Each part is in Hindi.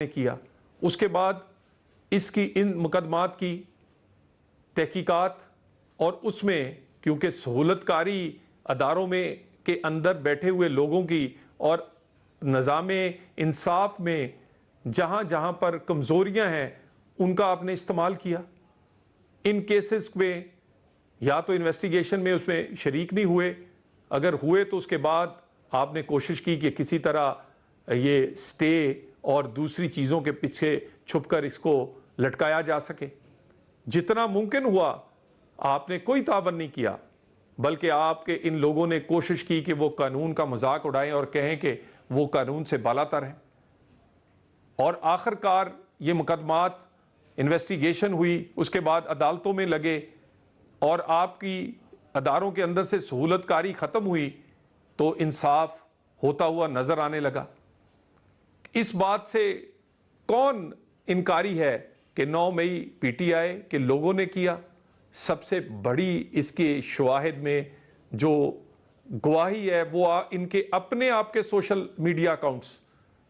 ने किया। उसके बाद इसकी इन मुकदमात की तहकीकात और उसमें क्योंकि सहूलतकारी अदारों में के अंदर बैठे हुए लोगों की और निज़ाम इंसाफ में जहाँ जहाँ पर कमज़ोरियाँ हैं उनका आपने इस्तेमाल किया। इन केसेस में या तो इन्वेस्टिगेशन में उसमें शरीक नहीं हुए, अगर हुए तो उसके बाद आपने कोशिश की कि किसी तरह ये स्टे और दूसरी चीज़ों के पीछे छुपकर इसको लटकाया जा सके। जितना मुमकिन हुआ आपने कोई तावन नहीं किया, बल्कि आपके इन लोगों ने कोशिश की कि वो कानून का मजाक उड़ाएं और कहें कि वो कानून से बालातर हैं। और आखिरकार ये मुकदमात इन्वेस्टिगेशन हुई, उसके बाद अदालतों में लगे और आपकी अदारों के अंदर से सहूलतकारी ख़त्म हुई तो इंसाफ होता हुआ नज़र आने लगा। इस बात से कौन इनकारी है कि 9 मई पीटीआई के लोगों ने किया। सबसे बड़ी इसके शवाहिद में जो गवाही है वो इनके अपने आप के सोशल मीडिया अकाउंट्स,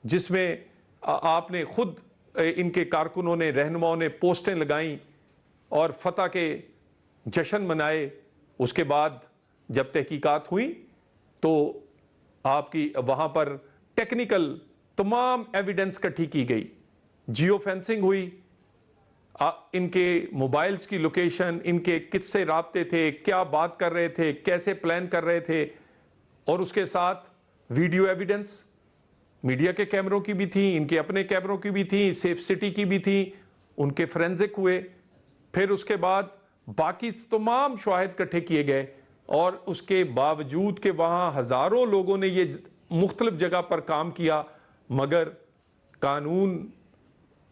जिसमें आपने खुद इनके कारकुनों ने, रहनुमाओं ने पोस्टें लगाई और फतह के जश्न मनाए। उसके बाद जब तहकीकात हुई तो आपकी वहाँ पर टेक्निकल तमाम एविडेंस इकट्ठी की गई, जियो फेंसिंग हुई, इनके मोबाइल्स की लोकेशन, इनके किससे राब्ते थे, क्या बात कर रहे थे, कैसे प्लान कर रहे थे, और उसके साथ वीडियो एविडेंस मीडिया के कैमरों की भी थी, इनके अपने कैमरों की भी थी, सेफ सिटी की भी थी, उनके फोरेंसिक हुए। फिर उसके बाद बाकी तमाम शवाहिद इकट्ठे किए गए और उसके बावजूद कि वहाँ हज़ारों लोगों ने ये मुख्तलिफ जगह पर काम किया, मगर कानून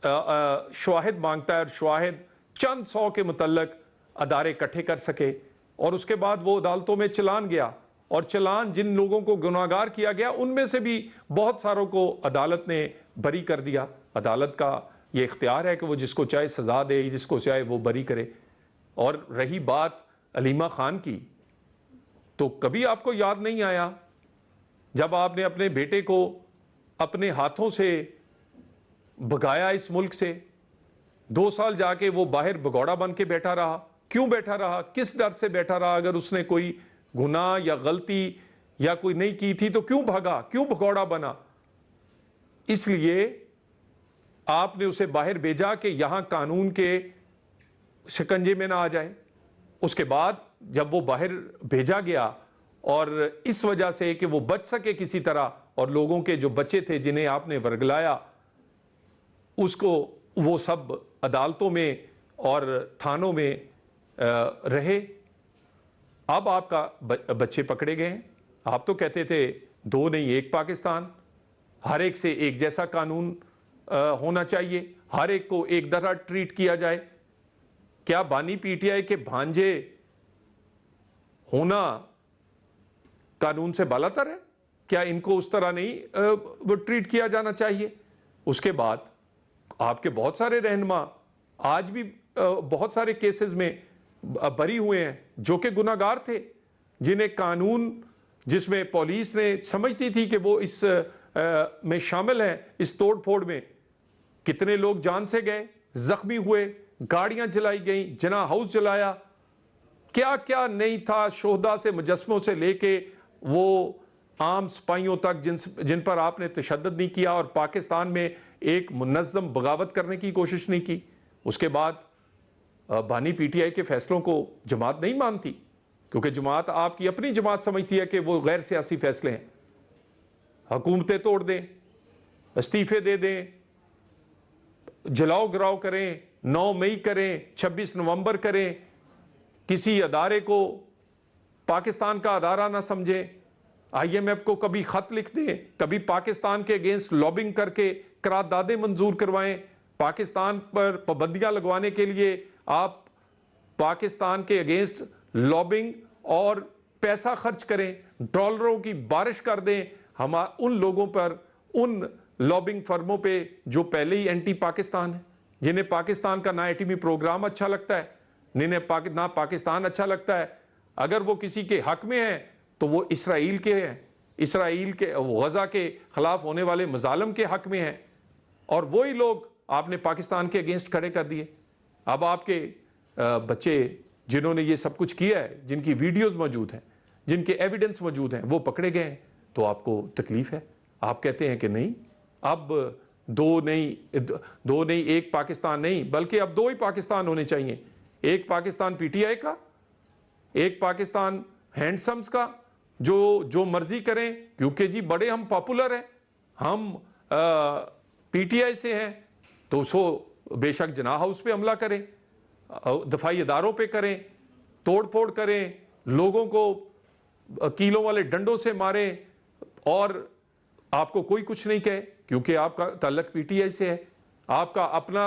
शवाहिद मांगता है और शवाहिद चंद 100 के मुतल्लक अदारे इकट्ठे कर सके। और उसके बाद वो अदालतों में चलान गया और चलान जिन लोगों को गुनाहगार किया गया उनमें से भी बहुत सारों को अदालत ने बरी कर दिया। अदालत का ये इख्तियार है कि वो जिसको चाहे सज़ा दे, जिसको चाहे वो बरी करे। और रही बात अलीमा खान की, तो कभी आपको याद नहीं आया जब आपने अपने बेटे को अपने हाथों से भगाया इस मुल्क से, 2 साल जाके वो बाहर भगौड़ा बन के बैठा रहा। क्यों बैठा रहा, किस डर से बैठा रहा? अगर उसने कोई गुनाह या गलती या कोई नहीं की थी तो क्यों भागा, क्यों भगौड़ा बना? इसलिए आपने उसे बाहर भेजा कि यहां कानून के शिकंजे में ना आ जाए। उसके बाद जब वो बाहर भेजा गया और इस वजह से कि वो बच सके किसी तरह, और लोगों के जो बच्चे थे जिन्हें आपने वर्गलाया, उसको वो सब अदालतों में और थानों में रहे। अब आपका बच्चे पकड़े गए हैं। आप तो कहते थे 2 नहीं 1 पाकिस्तान, हर एक से एक जैसा कानून होना चाहिए, हर एक को एक तरह ट्रीट किया जाए। क्या बानी पीटीआई के भांजे होना कानून से बालातर है? क्या इनको उस तरह नहीं ट्रीट किया जाना चाहिए? उसके बाद आपके बहुत सारे रहनुमा आज भी बहुत सारे केसेस में बरी हुए हैं जो कि गुनाहगार थे, जिन्हें कानून, जिसमें पुलिस ने समझती थी कि वो इस में शामिल है, इस तोड़ फोड़ में कितने लोग जान से गए, जख्मी हुए, गाड़ियां जलाई गई, जना हाउस जलाया, क्या क्या नहीं था, शोहदा से मुजस्मों से लेके वो आम सिपाहियों तक जिन पर आपने तशद्दुद नहीं किया और पाकिस्तान में एक मुनज़्ज़म बगावत करने की कोशिश नहीं की। उसके बाद बानी पीटीआई के फैसलों को जमात नहीं मानती, क्योंकि जमात आपकी अपनी जमात समझती है कि वो गैर सियासी फैसले हैं। हुकूमतें तोड़ दें, इस्तीफे दे दें, जलाओ गिराओ करें, 9 मई करें, 26 नवंबर करें, किसी अदारे को पाकिस्तान का अदारा ना समझें, IMF को कभी खत लिख दें, कभी पाकिस्तान के अगेंस्ट लॉबिंग करके करारदादें मंजूर करवाएं, पाकिस्तान पर पाबंदियां लगवाने के लिए आप पाकिस्तान के अगेंस्ट लॉबिंग और पैसा खर्च करें, डॉलरों की बारिश कर दें हम उन लोगों पर, उन लॉबिंग फर्मों पे जो पहले ही एंटी पाकिस्तान है, जिन्हें पाकिस्तान का ना एटमी प्रोग्राम अच्छा लगता है, ना पाकिस्तान अच्छा लगता है। अगर वो किसी के हक में है तो वो इसराइल के हैं, इसराइल के गजा के खिलाफ होने वाले मजालम के हक में है। और वही लोग आपने पाकिस्तान के अगेंस्ट खड़े कर दिए। अब आपके बच्चे जिन्होंने ये सब कुछ किया है, जिनकी वीडियोस मौजूद हैं, जिनके एविडेंस मौजूद हैं, वो पकड़े गए हैं, तो आपको तकलीफ है। आप कहते हैं कि नहीं, अब दो नहीं एक पाकिस्तान नहीं, बल्कि अब दो ही पाकिस्तान होने चाहिए। एक पाकिस्तान पीटीआई का, एक पाकिस्तान हैंडसम्स का, जो मर्जी करें, क्योंकि जी बड़े हम पॉपुलर हैं, हम पीटीआई से हैं, तो सो बेशक जिनाह हाउस पे हमला करें, दफाई इदारों पे करें, तोड़ फोड़ करें, लोगों को कीलों वाले डंडों से मारें, और आपको कोई कुछ नहीं कहे, क्योंकि आपका ताल्लुक पीटीआई से है। आपका अपना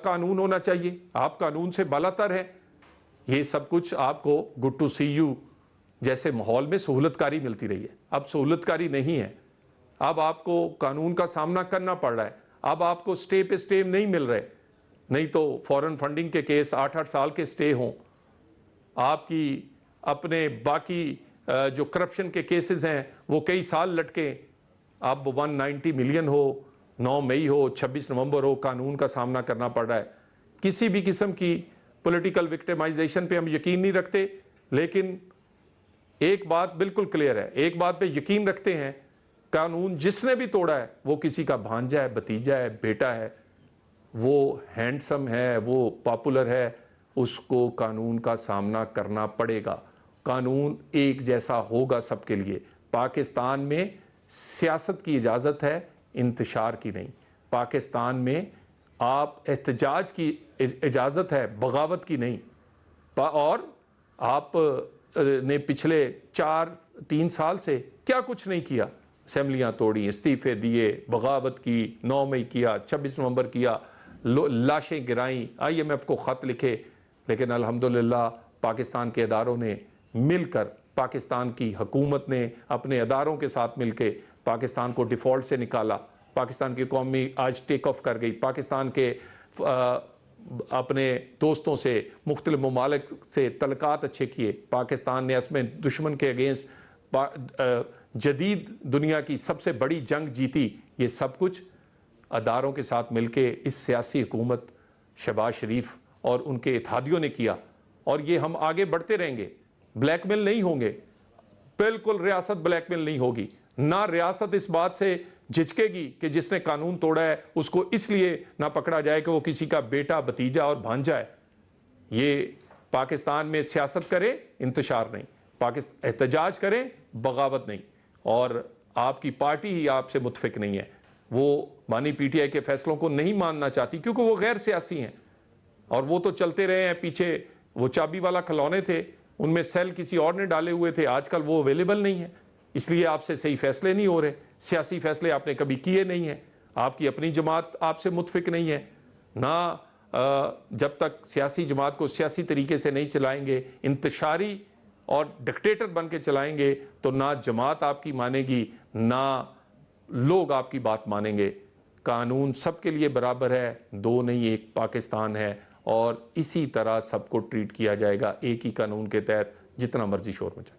कानून होना चाहिए, आप कानून से बालातर है। ये सब कुछ आपको गुड टू सी यू जैसे माहौल में सहूलतकारी मिलती रही है। अब सहूलतकारी नहीं है, अब आपको कानून का सामना करना पड़ रहा है। अब आपको स्टे पे स्टे नहीं मिल रहे, नहीं तो फॉरेन फंडिंग के केस 8-8 साल के स्टे हों, आपकी अपने बाकी जो करप्शन के केसेस हैं वो कई साल लटके। अब 190 मिलियन हो, 9 मई हो, 26 नवंबर हो, कानून का सामना करना पड़ रहा है। किसी भी किस्म की पॉलिटिकल विक्टिमाइजेशन पे हम यकीन नहीं रखते, लेकिन एक बात बिल्कुल क्लियर है, एक बात पे यकीन रखते हैं, कानून जिसने भी तोड़ा है वो किसी का भांजा है, भतीजा है, बेटा है, वो हैंडसम है, वो पॉपुलर है, उसको कानून का सामना करना पड़ेगा। कानून एक जैसा होगा सबके लिए। पाकिस्तान में सियासत की इजाज़त है, इंतशार की नहीं। पाकिस्तान में आप एहतजाज की इजाज़त है, बगावत की नहीं। और आप ने पिछले 4-3 साल से क्या कुछ नहीं किया। असेंबलियाँ तोड़ी, इस्तीफे दिए, बगावत की, 9 मई किया, 26 नवंबर किया, लाशें गिराई, IMF को ख़त लिखे, लेकिन अल्हम्दुलिल्लाह पाकिस्तान के इदारों ने मिलकर, पाकिस्तान की हुकूमत ने अपने इदारों के साथ मिलकर पाकिस्तान को डिफ़ॉल्ट से निकाला। पाकिस्तान की कौमी आज टेक ऑफ कर गई। पाकिस्तान के अपने दोस्तों से, मुख्तलिफ ममालिक से तल्लुकात अच्छे किए। पाकिस्तान ने उसमें दुश्मन के अगेंस्ट जदीद दुनिया की सबसे बड़ी जंग जीती। ये सब कुछ अदारों के साथ मिलके इस सियासी हुकूमत शहबाज शरीफ और उनके इत्तेहादियों ने किया, और ये हम आगे बढ़ते रहेंगे। ब्लैकमेल नहीं होंगे, बिल्कुल रियासत ब्लैकमेल नहीं होगी। ना रियासत इस बात से झिझकेगी कि जिसने कानून तोड़ा है उसको इसलिए ना पकड़ा जाए कि वो किसी का बेटा, भतीजा और भांजा है। ये पाकिस्तान में सियासत करे, इंतशार नहीं, पाकिस्तान एहतजाज करें, बगावत नहीं। और आपकी पार्टी ही आपसे मुतफिक नहीं है, वो मानी पीटीआई के फैसलों को नहीं मानना चाहती, क्योंकि वो गैर सियासी हैं, और वो तो चलते रहे हैं पीछे। वो चाबी वाला खिलौने थे, उनमें सेल किसी और ने डाले हुए थे, आजकल वो अवेलेबल नहीं है, इसलिए आपसे सही फैसले नहीं हो रहे। सियासी फैसले आपने कभी किए नहीं हैं, आपकी अपनी जमात आपसे मुतफिक नहीं है ना। जब तक सियासी जमात को सियासी तरीके से नहीं चलाएंगे, इंतशारी और डिक्टेटर बन के चलाएंगे, तो ना जमात आपकी मानेगी, ना लोग आपकी बात मानेंगे। कानून सबके लिए बराबर है, दो नहीं एक पाकिस्तान है, और इसी तरह सबको ट्रीट किया जाएगा एक ही कानून के तहत, जितना मर्जी शोर मचाए।